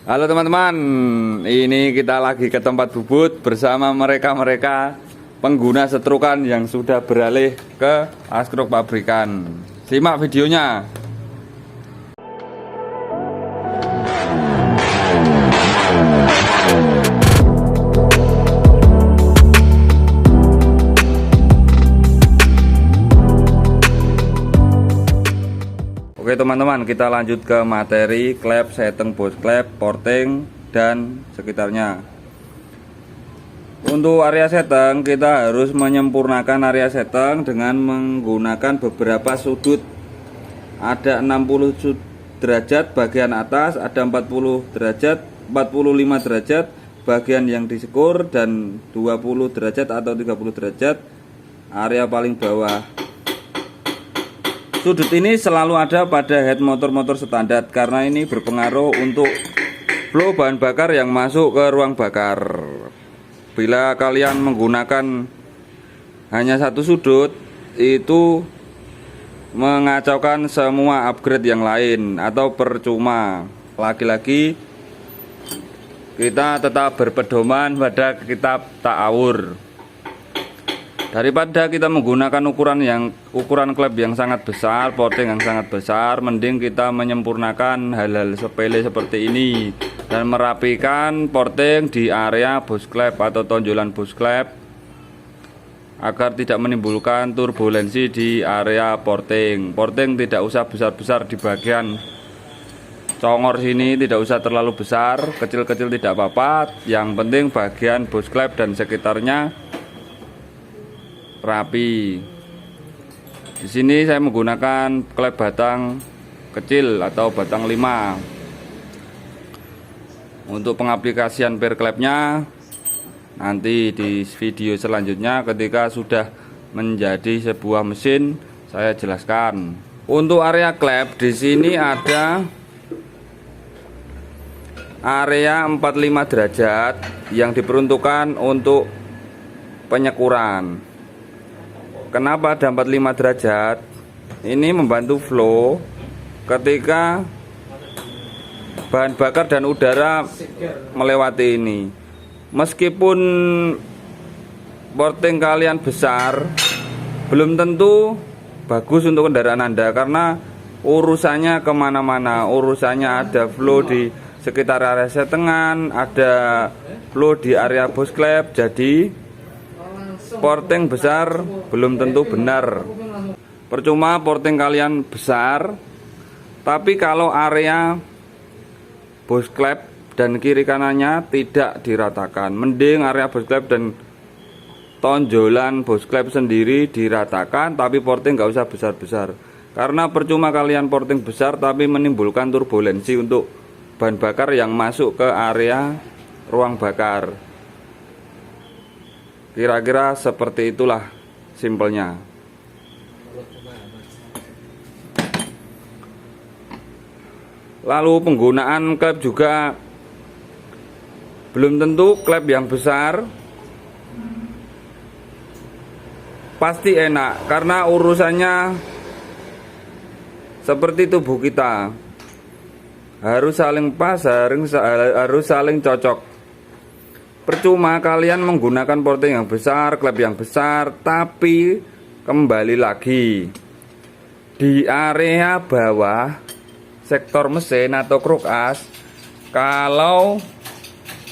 Halo teman-teman, ini kita lagi ke tempat bubut bersama mereka-mereka pengguna setrukan yang sudah beralih ke askruk pabrikan. Simak videonya. Oke teman-teman, kita lanjut ke materi klep, setting bos klep, porting, dan sekitarnya. Untuk area setting, kita harus menyempurnakan area setting dengan menggunakan beberapa sudut. Ada 60 derajat bagian atas, ada 40 derajat, 45 derajat bagian yang disekur, dan 20 derajat atau 30 derajat area paling bawah. Sudut ini selalu ada pada head motor-motor standar karena ini berpengaruh untuk flow bahan bakar yang masuk ke ruang bakar. Bila kalian menggunakan hanya satu sudut, itu mengacaukan semua upgrade yang lain atau percuma. Lagi-lagi kita tetap berpedoman pada kitab Ta'awur. Daripada kita menggunakan ukuran klep yang sangat besar, porting yang sangat besar, mending kita menyempurnakan hal-hal sepele seperti ini dan merapikan porting di area bus klep atau tonjolan bus klep agar tidak menimbulkan turbulensi di area porting. Porting tidak usah besar-besar di bagian congor sini, tidak usah terlalu besar, kecil-kecil tidak apa-apa. Yang penting bagian bus klep dan sekitarnya rapi. Di sini saya menggunakan klep batang kecil atau batang 5. Untuk pengaplikasian per klepnya nanti di video selanjutnya ketika sudah menjadi sebuah mesin saya jelaskan. Untuk area klep di sini ada area 45 derajat yang diperuntukkan untuk penyekuran. Kenapa ada 45 derajat? Ini membantu flow ketika bahan bakar dan udara melewati ini. Meskipun porting kalian besar, belum tentu bagus untuk kendaraan Anda karena urusannya kemana-mana. Urusannya ada flow di sekitar area settingan, ada flow di area bus klep. Jadi porting besar belum tentu benar. Percuma porting kalian besar, tapi kalau area bus klep dan kiri kanannya tidak diratakan, mending area bus klep dan tonjolan bus klep sendiri diratakan, tapi porting nggak usah besar-besar. Karena percuma kalian porting besar tapi menimbulkan turbulensi untuk bahan bakar yang masuk ke area ruang bakar. Kira-kira seperti itulah simpelnya. Lalu penggunaan klep juga belum tentu klep yang besar pasti enak karena urusannya seperti tubuh kita, harus saling pas, harus saling cocok. Percuma kalian menggunakan porting yang besar, klep yang besar, tapi kembali lagi di area bawah sektor mesin atau kruk as, kalau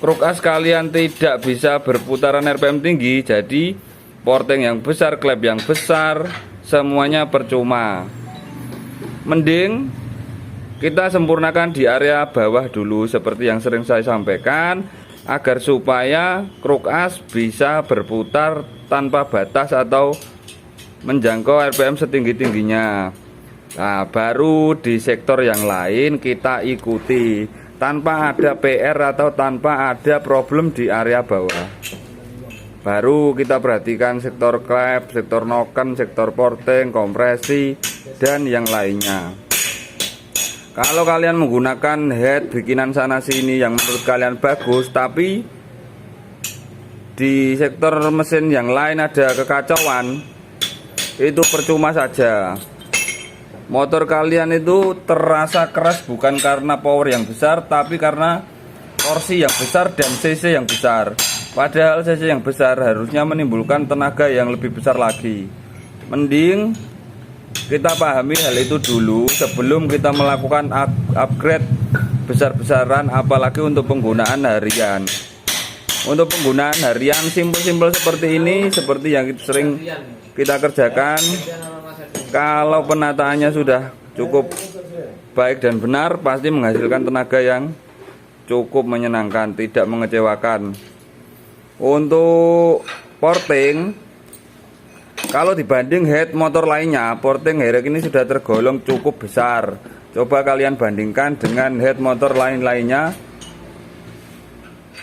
kruk as kalian tidak bisa berputaran RPM tinggi, jadi porting yang besar, klep yang besar, semuanya percuma. Mending kita sempurnakan di area bawah dulu seperti yang sering saya sampaikan, agar supaya kruk as bisa berputar tanpa batas atau menjangkau RPM setinggi-tingginya. Nah, baru di sektor yang lain kita ikuti tanpa ada PR atau tanpa ada problem di area bawah. Baru kita perhatikan sektor klep, sektor noken, sektor porting, kompresi, dan yang lainnya. Kalau kalian menggunakan head bikinan sana sini yang menurut kalian bagus, tapi di sektor mesin yang lain ada kekacauan, itu percuma saja. motor kalian itu terasa keras bukan karena power yang besar, tapi karena torsi yang besar dan cc yang besar. Padahal cc yang besar harusnya menimbulkan tenaga yang lebih besar lagi. Mending kita pahami hal itu dulu sebelum kita melakukan upgrade besar-besaran, apalagi untuk penggunaan harian. Untuk penggunaan harian simpel-simpel seperti ini, seperti yang sering kita kerjakan, kalau penataannya sudah cukup baik dan benar, pasti menghasilkan tenaga yang cukup menyenangkan, tidak mengecewakan. Untuk porting, kalau dibanding head motor lainnya, porting Herek ini sudah tergolong cukup besar. Coba kalian bandingkan dengan head motor lain-lainnya.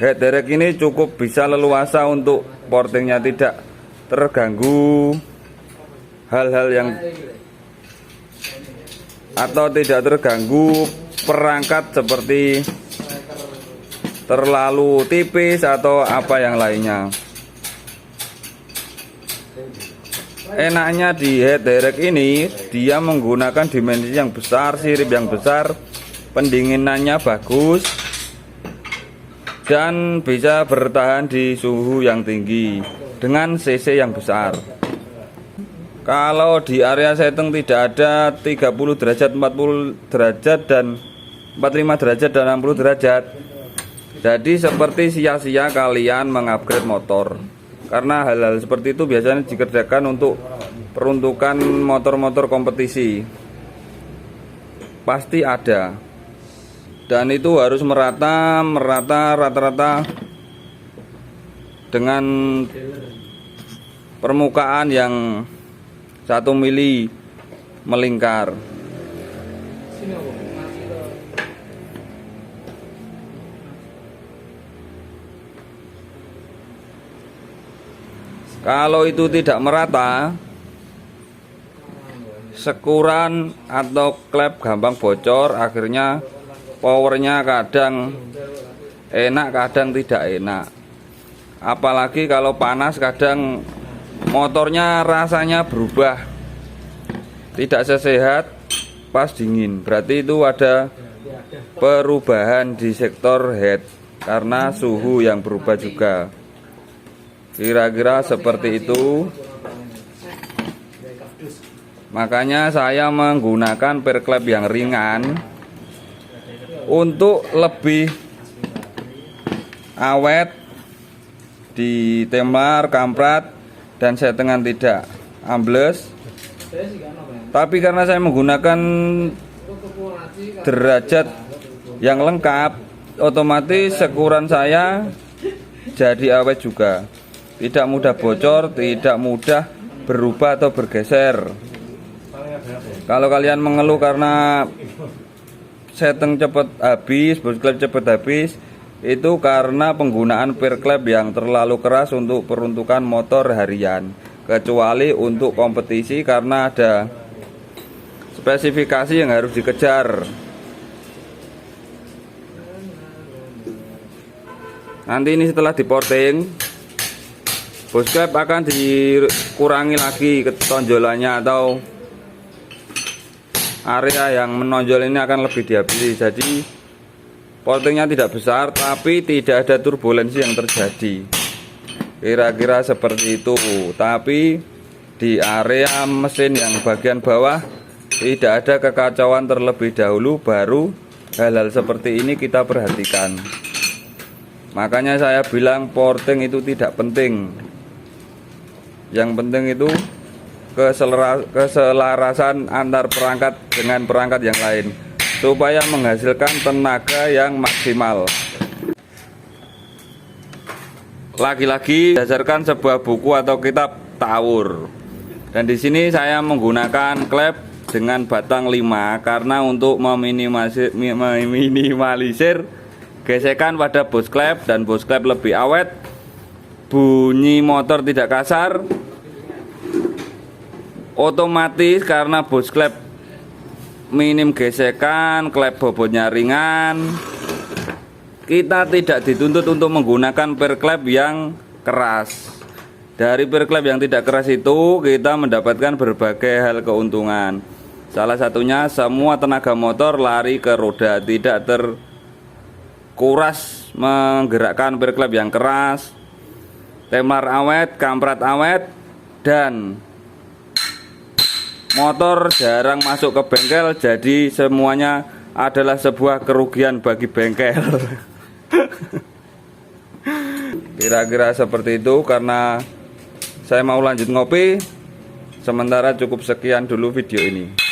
Head Herek ini cukup bisa leluasa untuk portingnya, tidak terganggu hal-hal yang atau tidak terganggu perangkat seperti terlalu tipis atau apa yang lainnya. Enaknya di head Herek ini, dia menggunakan dimensi yang besar, sirip yang besar, pendinginannya bagus, dan bisa bertahan di suhu yang tinggi dengan cc yang besar. Kalau di area setting tidak ada 30 derajat, 40 derajat, dan 45 derajat dan 60 derajat, jadi seperti sia-sia kalian mengupgrade motor. Karena hal-hal seperti itu biasanya dikerjakan untuk peruntukan motor-motor kompetisi. Pasti ada. Dan itu harus merata rata-rata dengan permukaan yang 1 mili melingkar. Kalau itu tidak merata, sekuran atau klep gampang bocor, akhirnya powernya kadang enak, kadang tidak enak. Apalagi kalau panas, kadang motornya rasanya berubah, tidak sesehat pas dingin. Berarti itu ada perubahan di sektor head karena suhu yang berubah juga. Kira-kira seperti itu. Makanya saya menggunakan perklep yang ringan untuk lebih awet di temar, kamprat, dan settingan tidak ambles. Tapi karena saya menggunakan derajat yang lengkap, otomatis sekuran saya jadi awet juga. Tidak mudah bocor, tidak mudah berubah atau bergeser. Kalau kalian mengeluh karena setting cepat habis, bosklep cepat habis, itu karena penggunaan perklep yang terlalu keras untuk peruntukan motor harian. Kecuali untuk kompetisi karena ada spesifikasi yang harus dikejar. Nanti ini setelah diporting, bosklep akan dikurangi lagi ketonjolannya, atau area yang menonjol ini akan lebih dihabisi. Jadi portingnya tidak besar, tapi tidak ada turbulensi yang terjadi. Kira-kira seperti itu. Tapi di area mesin yang bagian bawah tidak ada kekacauan terlebih dahulu, baru hal-hal seperti ini kita perhatikan. Makanya saya bilang porting itu tidak penting. Yang penting itu keselarasan antar perangkat dengan perangkat yang lain, supaya menghasilkan tenaga yang maksimal. Lagi-lagi berdasarkan sebuah buku atau kitab Tawur. Dan di sini saya menggunakan klep dengan batang 5 karena untuk meminimalisir gesekan pada bosklep, dan bosklep lebih awet, bunyi motor tidak kasar. Otomatis karena bosklep minim gesekan, klep bobotnya ringan, kita tidak dituntut untuk menggunakan perklep yang keras. Dari perklep yang tidak keras itu kita mendapatkan berbagai hal keuntungan, Salah satunya semua tenaga motor lari ke roda, tidak terkuras menggerakkan perklep yang keras, temar awet, kampret awet, dan motor jarang masuk ke bengkel. Jadi semuanya adalah sebuah kerugian bagi bengkel. Kira-kira seperti itu. Karena saya mau lanjut ngopi, sementara cukup sekian dulu video ini.